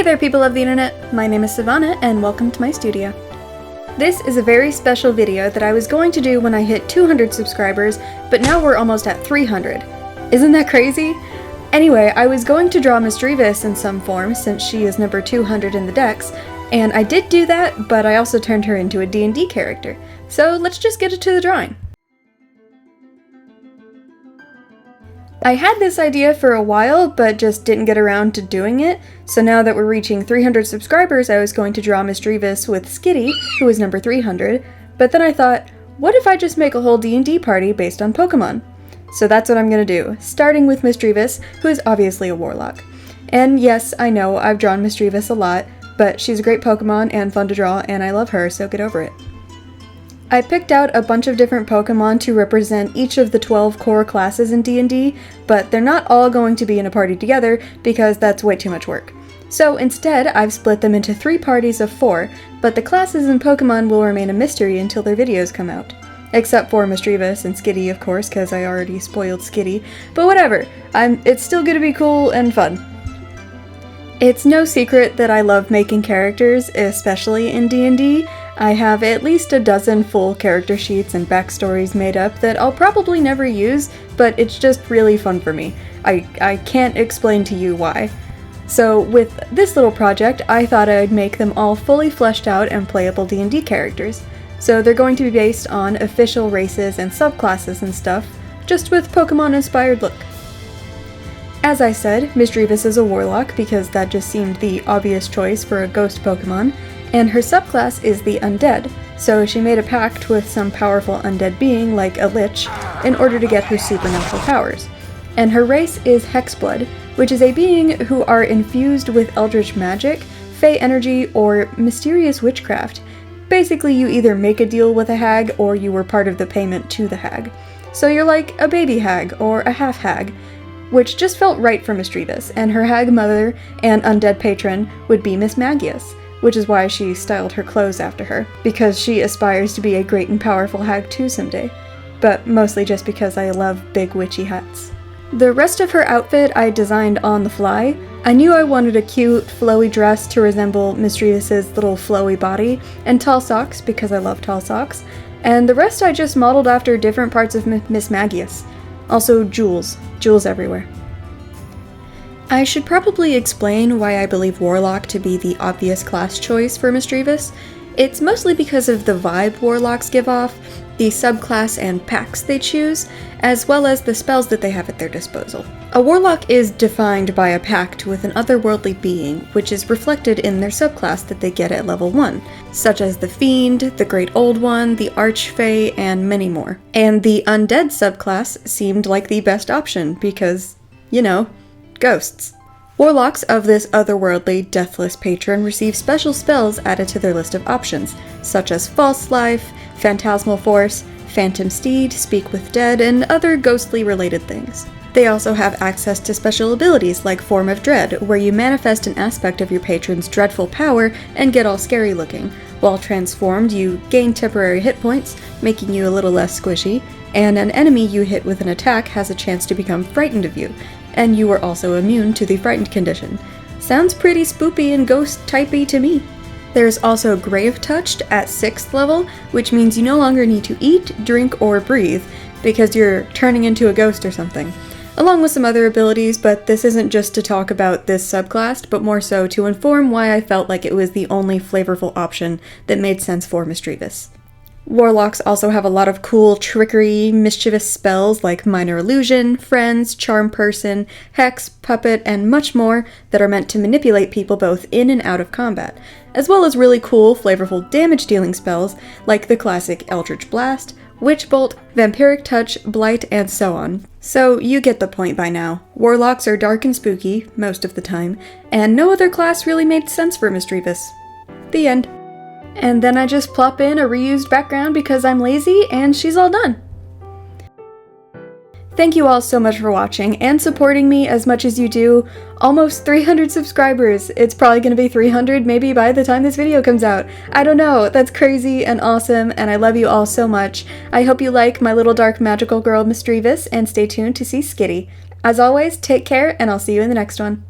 Hey there people of the internet, my name is Sivana and welcome to my studio. This is a very special video that I was going to do when I hit 200 subscribers, but now we're almost at 300. Isn't that crazy? Anyway, I was going to draw Misdreavus in some form since she is number 200 in the dex, and I did do that, but I also turned her into a D&D character. So let's just get to the drawing. I had this idea for a while, but just didn't get around to doing it, so now that we're reaching 300 subscribers, I was going to draw Misdreavus with Skitty, who is number 300, but then I thought, what if I just make a whole D&D party based on Pokémon? So that's what I'm gonna do, starting with Misdreavus, who is obviously a Warlock. And yes, I know, I've drawn Misdreavus a lot, but she's a great Pokémon and fun to draw, and I love her, so get over it. I picked out a bunch of different Pokémon to represent each of the 12 core classes in D&D, but they're not all going to be in a party together because that's way too much work. So instead, I've split them into 3 parties of 4, but the classes and Pokémon will remain a mystery until their videos come out. Except for Misdreavus and Skitty, of course, because I already spoiled Skitty, but whatever, it's still gonna be cool and fun. It's no secret that I love making characters, especially in D&D. I have at least a dozen full character sheets and backstories made up that I'll probably never use, but it's just really fun for me. I can't explain to you why. So with this little project, I thought I'd make them all fully fleshed out and playable D&D characters. So they're going to be based on official races and subclasses and stuff, just with Pokemon-inspired look. As I said, Misdreavus is a Warlock because that just seemed the obvious choice for a ghost Pokemon, and her subclass is the Undead, so she made a pact with some powerful undead being like a Lich in order to get her supernatural powers. And her race is Hexblood, which is a being who are infused with eldritch magic, fey energy, or mysterious witchcraft. Basically, you either make a deal with a hag or you were part of the payment to the hag. So you're like a baby hag or a half hag, which just felt right for Misdreavus, and her hag mother and undead patron would be Miss Magius, which is why she styled her clothes after her, because she aspires to be a great and powerful hag too someday, but mostly just because I love big witchy hats. The rest of her outfit I designed on the fly. I knew I wanted a cute, flowy dress to resemble Misdreavus' little flowy body, and tall socks because I love tall socks, and the rest I just modeled after different parts of Miss Magius. Also jewels everywhere. I should probably explain why I believe Warlock to be the obvious class choice for Misdreavus. It's mostly because of the vibe Warlocks give off, the subclass and packs they choose, as well as the spells that they have at their disposal. A Warlock is defined by a pact with an otherworldly being, which is reflected in their subclass that they get at level 1, such as the Fiend, the Great Old One, the Archfey, and many more. And the Undead subclass seemed like the best option because, you know, ghosts. Warlocks of this otherworldly, deathless patron receive special spells added to their list of options, such as False Life, Phantasmal Force, Phantom Steed, Speak with Dead, and other ghostly related things. They also have access to special abilities like Form of Dread, where you manifest an aspect of your patron's dreadful power and get all scary looking. While transformed, you gain temporary hit points, making you a little less squishy, and an enemy you hit with an attack has a chance to become frightened of you, and you are also immune to the frightened condition. Sounds pretty spoopy and ghost-typey to me. There's also Grave Touched at 6th level, which means you no longer need to eat, drink, or breathe, because you're turning into a ghost or something. Along with some other abilities, but this isn't just to talk about this subclass, but more so to inform why I felt like it was the only flavorful option that made sense for Misdreavus. Warlocks also have a lot of cool, trickery, mischievous spells like Minor Illusion, Friends, Charm Person, Hex, Puppet, and much more that are meant to manipulate people both in and out of combat, as well as really cool, flavorful damage-dealing spells like the classic Eldritch Blast, Witch Bolt, Vampiric Touch, Blight, and so on. So you get the point by now. Warlocks are dark and spooky, most of the time, and no other class really made sense for Misdreavus. The end. And then I just plop in a reused background because I'm lazy and she's all done. Thank you all so much for watching and supporting me as much as you do. Almost 300 subscribers. It's probably going to be 300 maybe by the time this video comes out. I don't know. That's crazy and awesome and I love you all so much. I hope you like my little dark magical girl Misdreavus and stay tuned to see Skitty. As always, take care and I'll see you in the next one.